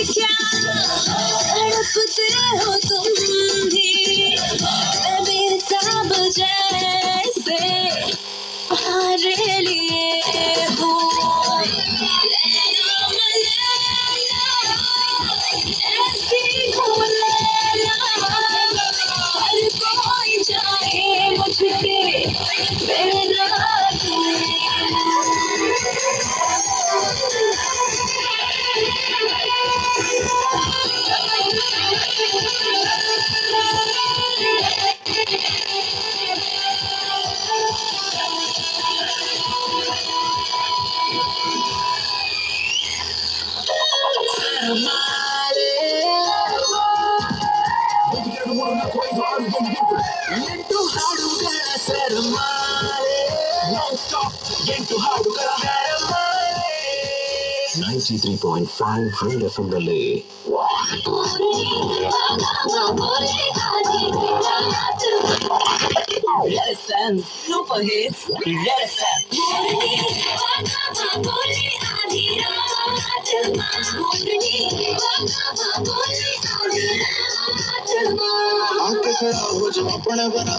क्या तड़पते हो तुम भी, मैं बेताब जैसे तुम्हारे लिए हूँ। ऐसी हूँ लैला, हर कोई चाहे मुझसे मेरा तू। ಎಂಟು ಹಾಡುಗಳ ಸರಮಾಲೆ ನಾನ್ ಸ್ಟಾಪ್ ಎಂಟು ಹಾಡುಗಳ ಸರಮಾಲೆ 93.5 Red FM ನಲ್ಲಿ Red FM Super Hits Red FM आंखें खराब हो जब अपने बना